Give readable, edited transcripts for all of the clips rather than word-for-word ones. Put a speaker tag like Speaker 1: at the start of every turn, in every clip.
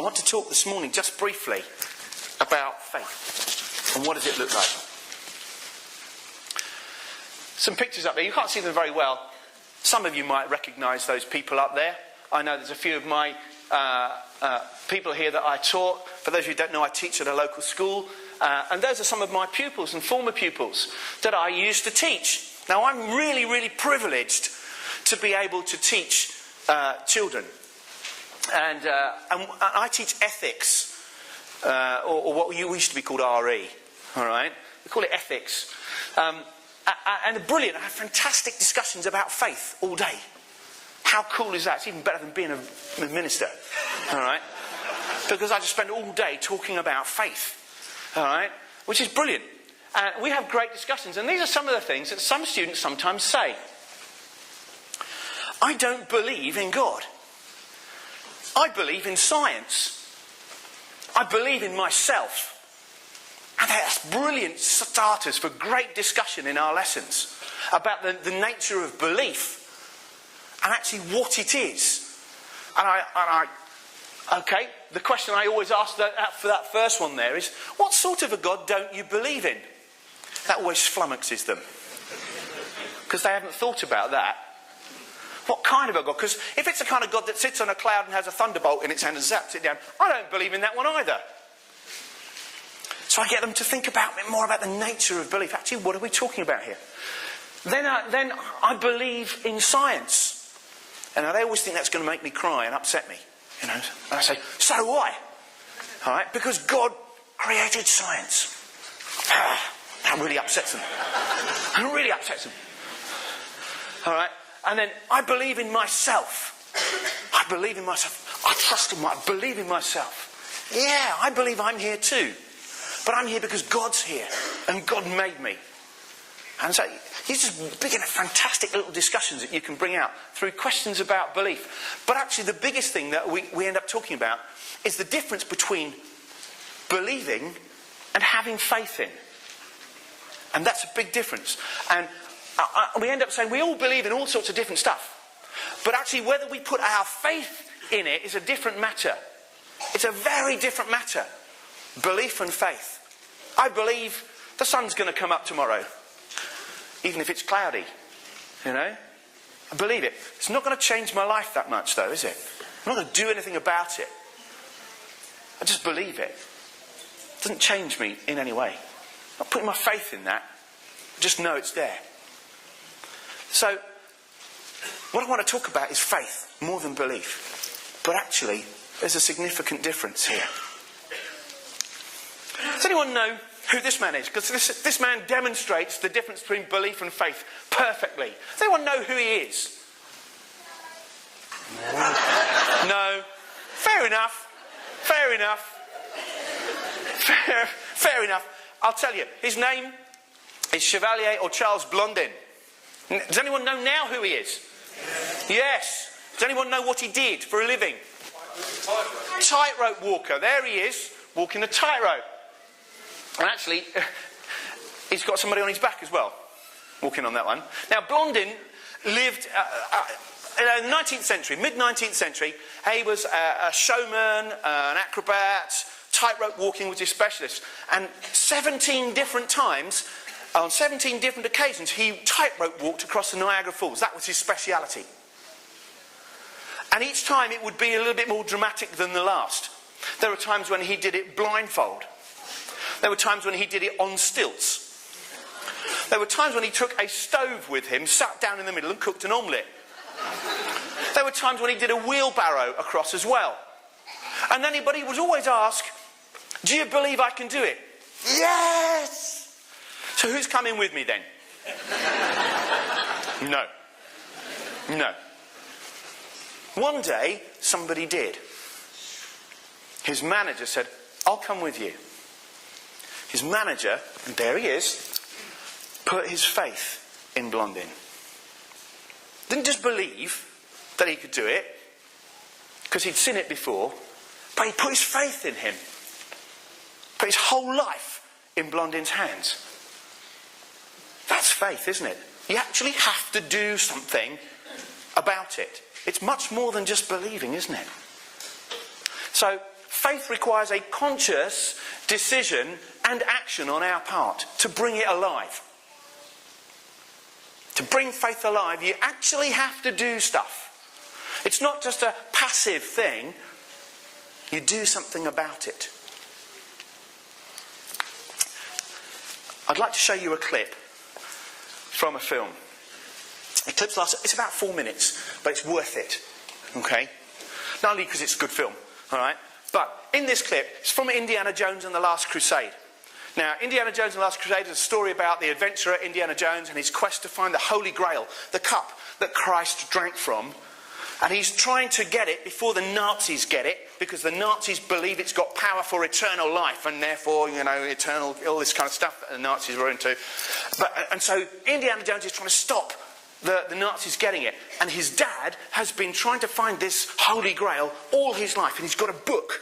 Speaker 1: want to talk this morning just briefly about faith and what does it look like. Some pictures up there. You can't see them very well. Some of you might recognise those people up there. I know there's a few of my people here that I taught. For those of you who don't know, I teach at a local school. And those are some of my pupils and former pupils that I used to teach. Now, I'm really, really privileged to be able to teach children. And I teach ethics, or what used to be called RE. All right? We call it ethics. And they're brilliant. I have fantastic discussions about faith all day. How cool is that? It's even better than being a minister. All right? Because I just spend all day talking about faith. All right? Which is brilliant. And we have great discussions. And these are some of the things that some students sometimes say. I don't believe in God. I believe in science. I believe in myself. And that's brilliant starters for great discussion in our lessons about the nature of belief and actually what it is. Okay, the question I always ask for that first one there is, what sort of a God don't you believe in? That always flummoxes them. Because they haven't thought about that. What kind of a God? Because if it's a kind of God that sits on a cloud and has a thunderbolt in its hand and zaps it down, I don't believe in that one either. So I get them to think about more about the nature of belief. Actually, what are we talking about here? Then I believe in science. And they always think that's going to make me cry and upset me. You know, and I say, so do I. All right? Because God created science. That really upsets them. That really upsets them. All right? And then I believe in myself. I believe in myself. I trust in myself. I believe in myself. Yeah, I believe I'm here too. But I'm here because God's here. And God made me. And so you just begin fantastic little discussions that you can bring out through questions about belief. But actually the biggest thing that we end up talking about is the difference between believing and having faith in. And that's a big difference. And we end up saying we all believe in all sorts of different stuff. But actually whether we put our faith in it is a different matter. It's a very different matter. Belief and faith. I believe the sun's going to come up tomorrow. Even if it's cloudy. You know? I believe it. It's not going to change my life that much though, is it? I'm not going to do anything about it. I just believe it. It doesn't change me in any way. I'm not putting my faith in that. I just know it's there. So, what I want to talk about is faith more than belief. But actually, there's a significant difference here. Does anyone know who this man is? Because this man demonstrates the difference between belief and faith perfectly. Does anyone know who he is? No. Fair enough. Fair enough. Fair enough. I'll tell you. His name is Chevalier or Charles Blondin. Does anyone know now who he is? Yes. Does anyone know what he did for a living? Tightrope walker. There he is, walking a tightrope. And actually, he's got somebody on his back as well, walking on that one. Now, Blondin lived in the 19th century, mid-19th century. He was a showman, an acrobat, tightrope walking was his specialist. And 17 different times, on 17 different occasions, he tightrope walked across the Niagara Falls. That was his speciality. And each time it would be a little bit more dramatic than the last. There were times when he did it blindfold. There were times when he did it on stilts. There were times when he took a stove with him, sat down in the middle and cooked an omelette. There were times when he did a wheelbarrow across as well. And then he would always ask, do you believe I can do it? Yes! So who's coming with me then? No. No. One day, somebody did. His manager said, I'll come with you. His manager, and there he is, put his faith in Blondin. Didn't just believe that he could do it, because he'd seen it before, but he put his faith in him. Put his whole life in Blondin's hands. That's faith, isn't it? You actually have to do something about it. It's much more than just believing, isn't it? So, faith requires a conscious decision and action on our part to bring it alive. To bring faith alive, you actually have to do stuff. It's not just a passive thing. You do something about it. I'd like to show you a clip from a film. The clip's it's about 4 minutes, but it's worth it. Okay? Not only because it's a good film, alright? But in this clip, it's from Indiana Jones and the Last Crusade. Now, Indiana Jones and the Last Crusade is a story about the adventurer Indiana Jones and his quest to find the Holy Grail, the cup that Christ drank from. And he's trying to get it before the Nazis get it, because the Nazis believe it's got power for eternal life, and therefore, eternal, all this kind of stuff that the Nazis were into. And so Indiana Jones is trying to stop the Nazis getting it. And his dad has been trying to find this Holy Grail all his life, and he's got a book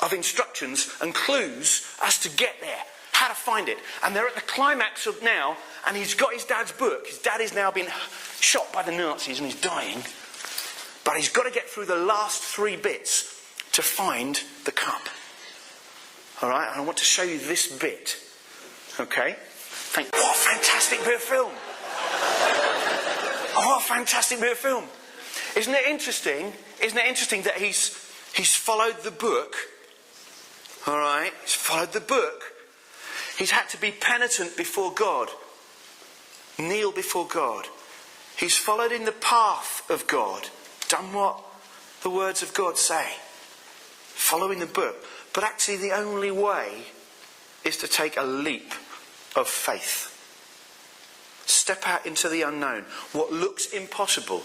Speaker 1: of instructions and clues as to get there, how to find it. And they're at the climax of now, and he's got his dad's book. His dad has now been shot by the Nazis and he's dying. But he's got to get through the last 3 bits to find the cup. Alright, and I want to show you this bit. Okay? What a fantastic bit of film. What a fantastic bit of film. Isn't it interesting? Isn't it interesting that he's followed the book? Alright? He's followed the book. He's had to be penitent before God. Kneel before God. He's followed in the path of God. Done what the words of God say. Following the book. But actually the only way is to take a leap of faith. Step out into the unknown. What looks impossible.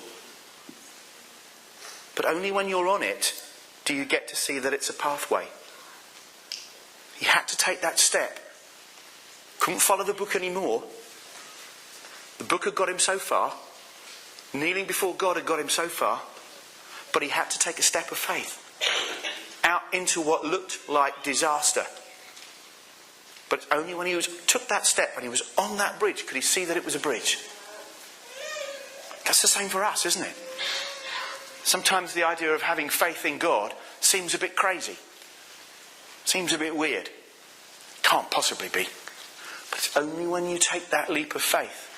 Speaker 1: But only when you're on it do you get to see that it's a pathway. He had to take that step. Couldn't follow the book anymore. The book had got him so far. Kneeling before God had got him so far. But he had to take a step of faith. Out into what looked like disaster. But only when he took that step and he was on that bridge could he see that it was a bridge. That's the same for us, isn't it? Sometimes the idea of having faith in God seems a bit crazy. Seems a bit weird. Can't possibly be. But it's only when you take that leap of faith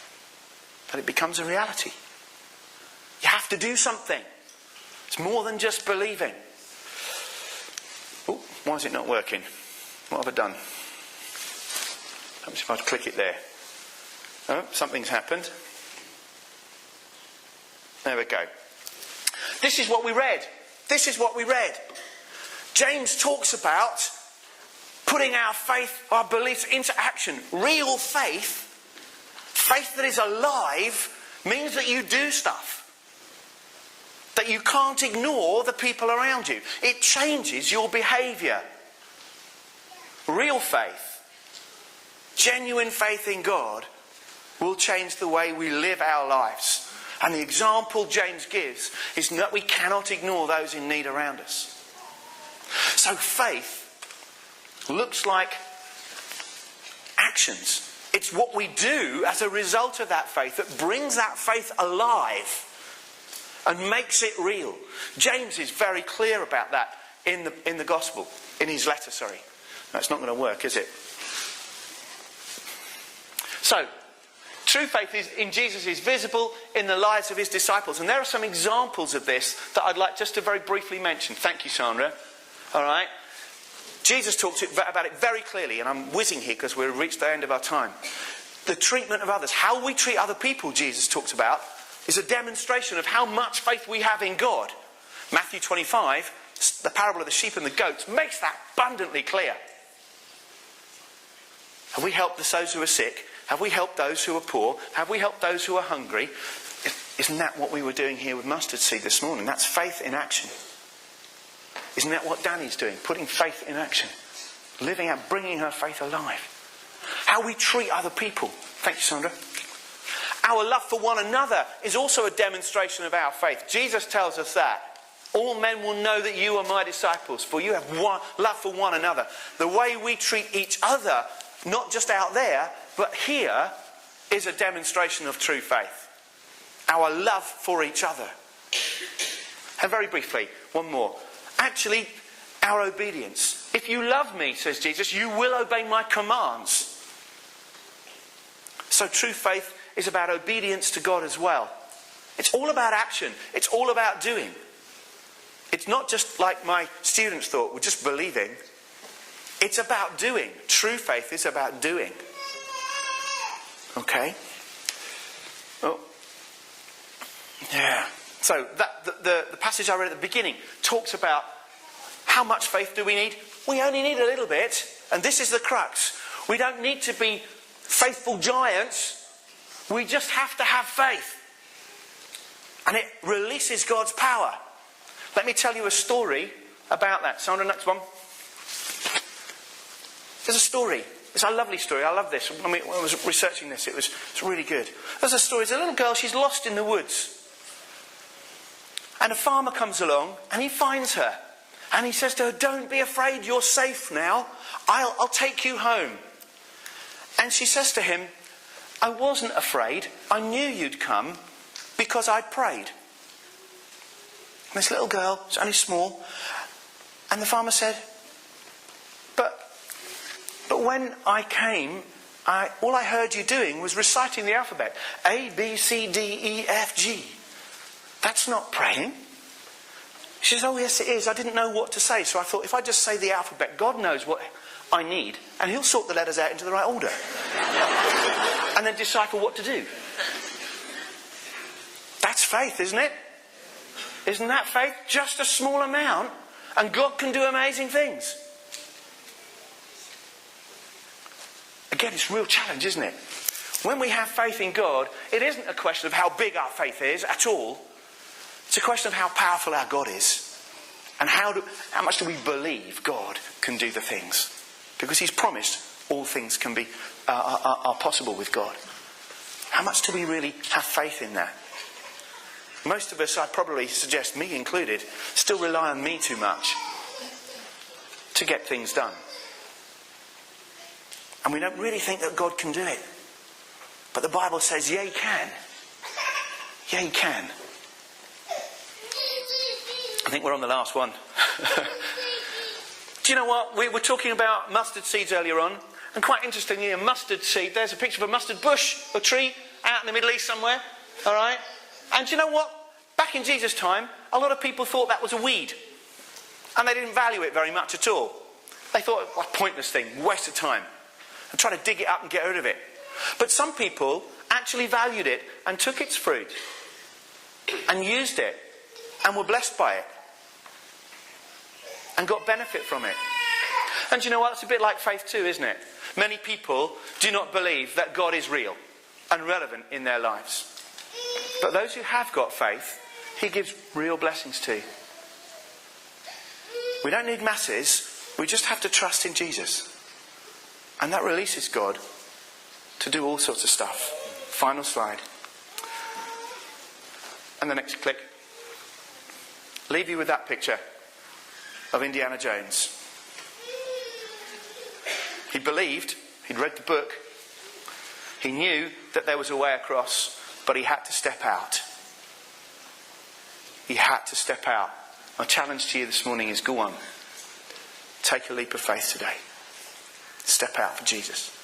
Speaker 1: that it becomes a reality. You have to do something. It's more than just believing. Oh, why is it not working? What have I done? Perhaps if I click it there. Oh, something's happened. There we go. This is what we read. This is what we read. James talks about putting our faith, our beliefs into action. Real faith, faith that is alive, means that you do stuff. That you can't ignore the people around you. It changes your behaviour. Real faith, genuine faith in God, will change the way we live our lives. And the example James gives is that we cannot ignore those in need around us. So faith looks like actions. It's what we do as a result of that faith that brings that faith alive and makes it real. James is very clear about that in the gospel, in his letter, sorry. That's not going to work, is it? So, true faith in Jesus is visible in the lives of his disciples. And there are some examples of this that I'd like just to very briefly mention. Thank you, Sandra. All right. Jesus talks about it very clearly, and I'm whizzing here because we've reached the end of our time. The treatment of others, how we treat other people, Jesus talks about, is a demonstration of how much faith we have in God. Matthew 25, the parable of the sheep and the goats, makes that abundantly clear. Have we helped those who are sick? Have we helped those who are poor? Have we helped those who are hungry? Isn't that what we were doing here with Mustard Seed this morning? That's faith in action. Isn't that what Danny's doing? Putting faith in action. Living out, bringing her faith alive. How we treat other people. Thank you, Sandra. Our love for one another is also a demonstration of our faith. Jesus tells us that. All men will know that you are my disciples, for you have one love for one another. The way we treat each other, not just out there, but here, is a demonstration of true faith. Our love for each other. And very briefly, one more. Actually, our obedience. If you love me, says Jesus, you will obey my commands. So true faith is about obedience to God as well. It's all about action. It's all about doing. It's not just like my students thought, we're just believing. It's about doing. True faith is about doing. Okay? Oh. Yeah. So the passage I read at the beginning talks about how much faith do we need? We only need a little bit. And this is the crux. We don't need to be faithful giants. We just have to have faith. And it releases God's power. Let me tell you a story about that. So on the next one. There's a story. It's a lovely story. I love this. When I was researching this, it's really good. There's a story. There's a little girl. She's lost in the woods. And a farmer comes along and he finds her. And he says to her, don't be afraid. You're safe now. I'll take you home. And she says to him, I wasn't afraid. I knew you'd come because I prayed. And this little girl, it's only small. And the farmer said, But when I came, all I heard you doing was reciting the alphabet. A, B, C, D, E, F, G. That's not praying. She says, oh yes it is. I didn't know what to say. So I thought, if I just say the alphabet, God knows what I need. And he'll sort the letters out into the right order. And then decipher what to do. That's faith, isn't it? Isn't that faith? Just a small amount. And God can do amazing things. Again, it's a real challenge, isn't it? When we have faith in God, it isn't a question of how big our faith is at all. It's a question of how powerful our God is. And how much do we believe God can do the things? Because he's promised all things can be are possible with God. How much do we really have faith in that? Most of us, I'd probably suggest, me included, still rely on me too much to get things done. And we don't really think that God can do it. But the Bible says, yeah, he can. Yeah, he can. I think we're on the last one. Do you know what? We were talking about mustard seeds earlier on. And quite interestingly, a mustard seed, there's a picture of a mustard bush, a tree, out in the Middle East somewhere. All right? And do you know what? Back in Jesus' time, a lot of people thought that was a weed. And they didn't value it very much at all. They thought, what a pointless thing, waste of time. And try to dig it up and get rid of it. But some people actually valued it and took its fruit and used it and were blessed by it and got benefit from it. And you know what? It's a bit like faith too, isn't it? Many people do not believe that God is real and relevant in their lives. But those who have got faith, he gives real blessings to. We don't need masses. We just have to trust in Jesus. And that releases God to do all sorts of stuff. Final slide. And the next click. Leave you with that picture of Indiana Jones. He believed, he'd read the book, he knew that there was a way across, but he had to step out. He had to step out. My challenge to you this morning is go on. Take a leap of faith today. Step out for Jesus.